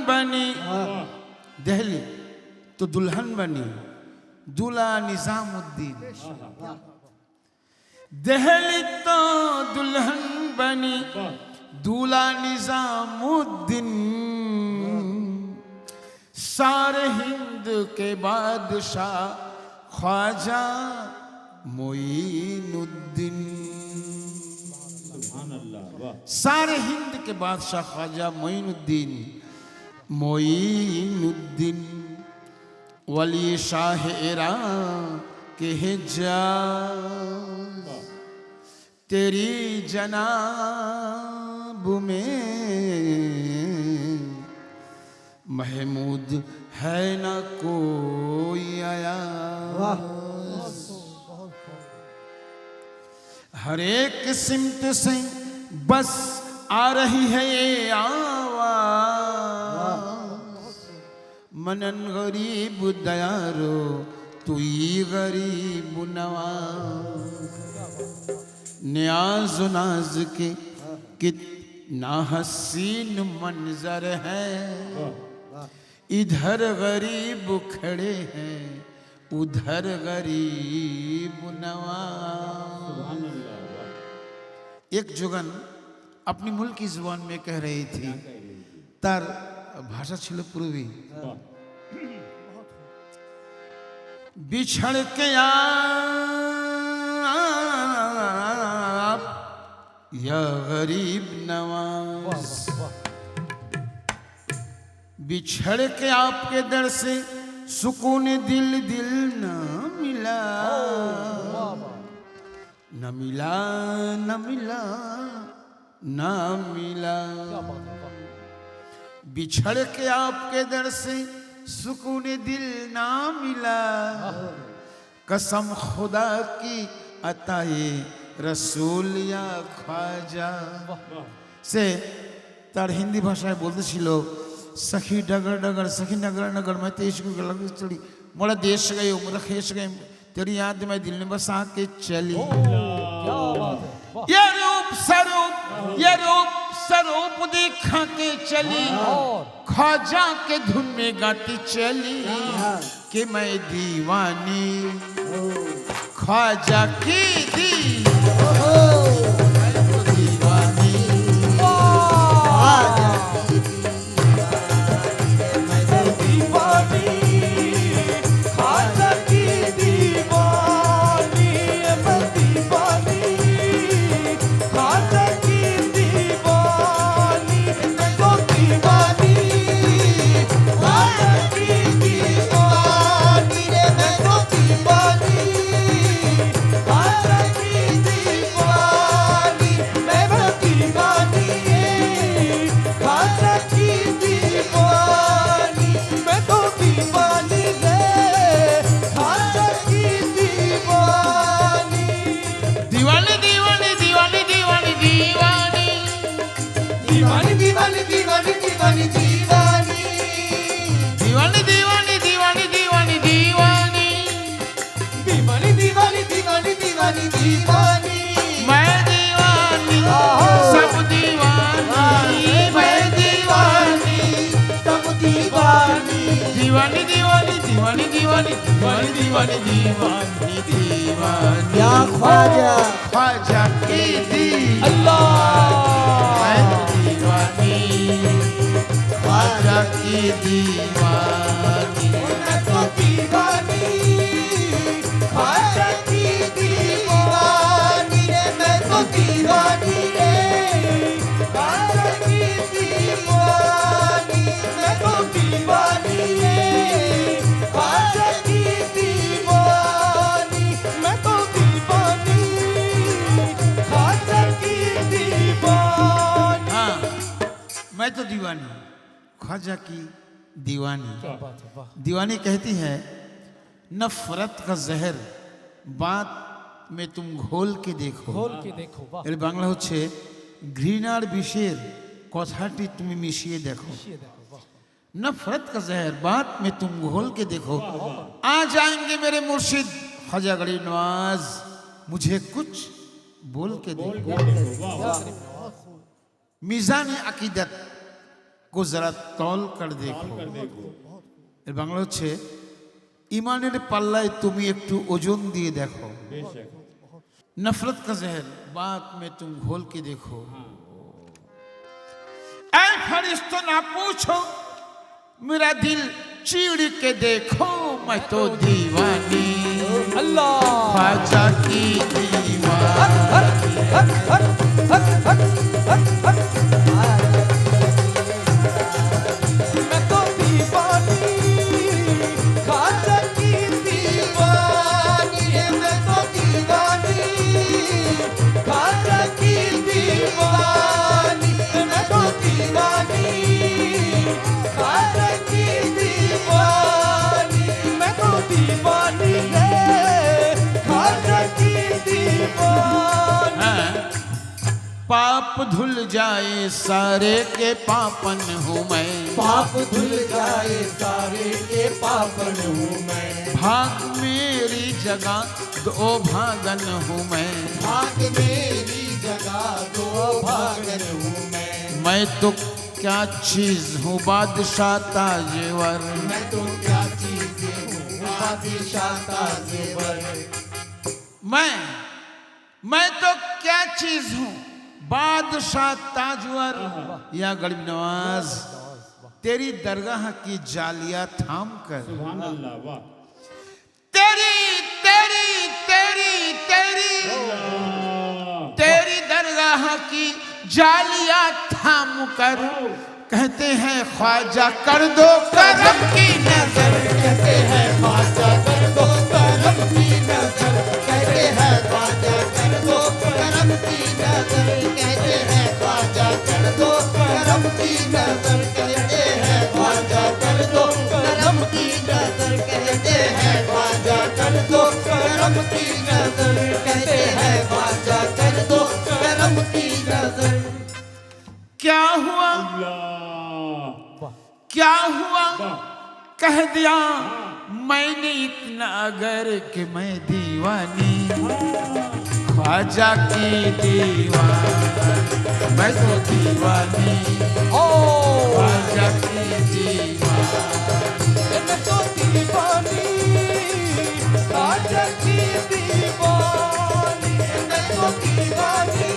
बनी, दिल्ली तो दुल्हन बनी, दूल्हा निजामुद्दीन। दिल्ली तो दुल्हन बनी, दूल्हा निजामुद्दीन। सारे हिंद के बादशाह ख्वाजा मोइनुद्दीन। सारे हिंद के बादशाह ख्वाजा मोइनुद्दीन। मोइनुद्दीन वली शाह ईरान के हिजाज। तेरी जनाब में महमूद है ना कोई आया। हर एक सिमत से बस आ रही है ये आवाज। मनन गरीब दयारो तू ही गरीब नवाज। न्याज नाज के कितना हसीन मंजर है। इधर गरीब खड़े हैं, उधर गरीब नवाज। एक जुगन अपनी मुल्क की जुबान में कह रही थी, तार भाषा छिलो पूर्वी। बिछड़ के आप या गरीब नवाज। बिछड़ के आपके दर से सुकून दिल दिल ना मिला। न मिला न मिला न मिला। बिछड़ के आपके दर से सुकून दिल ना मिला। कसम खुदा की अताए रसूल या ख्वाजा से तार हिंदी भाषाয় বলতেছিল, सखी डगर डगर सखी नगर नगर मैं तेज को लग चली। मोड़ा देश गए मोड़ा खेस गए, तेरी याद में दिल में बसा के चली। ये रूप स्वरूप दिखा के चली। ख्वाजा के धुन में गाती चली कि मैं दीवानी ख्वाजा की दीवानी। दीवानी दीवानी दीवानी या ख्वाजा ख्वाजा की दी अल्लाह। मैं दीवानी ख्वाजा की दीवानी। मैं तो दीवानी ख्वाजा की दीवानी रे। मैं तो दीवानी रे ख्वाजा की दीवानी। मैं तो दीवानी रे ख्वाजा की दीवानी। मैं तो दीवानी ख्वाजा की दीवानी। हाँ, मैं तो दीवानी ख्वाजा की दीवानी। दीवानी कहती है, नफरत का जहर बात में तुम घोल के देखो। এর বাংলা হচ্ছে ঘৃণার বিষের কথাটি তুমি মিশিয়ে দেখো। नफरत का जहर बात में तुम घोल के देखो। आ जाएंगे मेरे मुर्शिद ख्वाजा गरीब नवाज, मुझे कुछ बोल के देखो। मीज़ान अकीदत को जरा तौल कर देखो। এর বাংলা হচ্ছে ইমানের পাল্লায় তুমি একটু ওজন দিয়ে দেখো। नफरत का जहर बात में तुम घोल के देखो। ऐ फरिश्तों ना पूछो मेरा दिल चीड़ के देखो, मैं तो दीवानी अल्लाह ख्वाजा की दीवानी। मैं तो दीवानी ख्वाजा की दीवानी, मैं तो दीवानी ख्वाजा की दीवानी, मैं तो दीवानी ख्वाजा की दीवानी, मैं तो दीवानी ख्वाजा की दीवानी। पाप धुल जाए सारे के पापन हूँ मैं, पाप धुल जाए सारे के पापन हूँ मैं, भाग मेरी जगह दो भागन हूँ मैं, भाग मेरी जगह दो भागन हूँ मैं तो क्या चीज हूँ बादशाह ताजवर। मैं तो क्या चीज हूँ बादशाह ताजवर। मैं तो क्या चीज हूँ बादशाह ताजवर। या गरीब नवाज तेरी दरगाह की जालियां थाम कर, तेरी तेरी तेरी तेरी तेरी दरगाह की जालियां थाम कर, कहते हैं ख्वाजा कर दो करम की नजर, कहते हैं ख्वाजा कर दो करम की नजर, कहते हैं ख्वाजा कर दो करम की नजर, कहते हैं ख्वाजा कर दो करम की नजर, कहते हैं ख्वाजा कर दो करम की नजर, कहते हैं ख्वाजा कर दो करम की नजर, कहते हैं ख्वाजा कर दो करम की नजर। क्या हुआ क्या हुआ कह दिया मैंने इतना अगर कि मैं दीवानी ख्वाजा की दीवानी, मैं तो दीवानी ख्वाजा की दीवानी, मैं तो दीवानी ख्वाजा की दीवानी, मैं तो दीवानी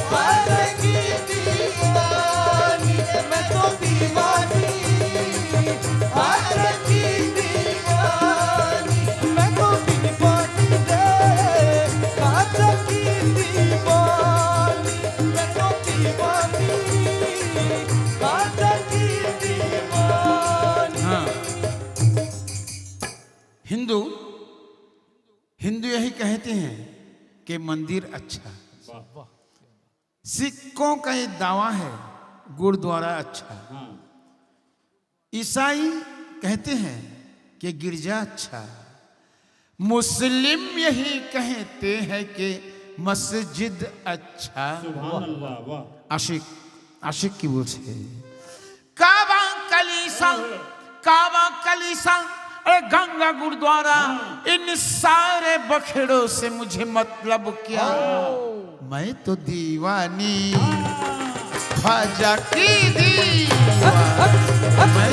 ख्वाजा की दीवानी, मैं तो दीवानी ख्वाजा की दीवानी, मैं तो दीवानी ख्वाजा की दीवानी, मैं तो दीवानी ख्वाजा की दीवानी। हाँ हिंदू हिंदू यही कहते हैं कि मंदिर अच्छा, सिखों का ये दावा है गुरुद्वारा अच्छा, ईसाई कहते हैं कि गिरजा अच्छा, मुस्लिम यही कहते हैं कि मस्जिद अच्छा। आशिक आशिक की बोलছে काबा कलीसा अरे गंगा गुरुद्वारा इन सारे बखेड़ों से मुझे मतलब क्या, मैं तो दीवानी ख्वाजा की दीवानी, मैं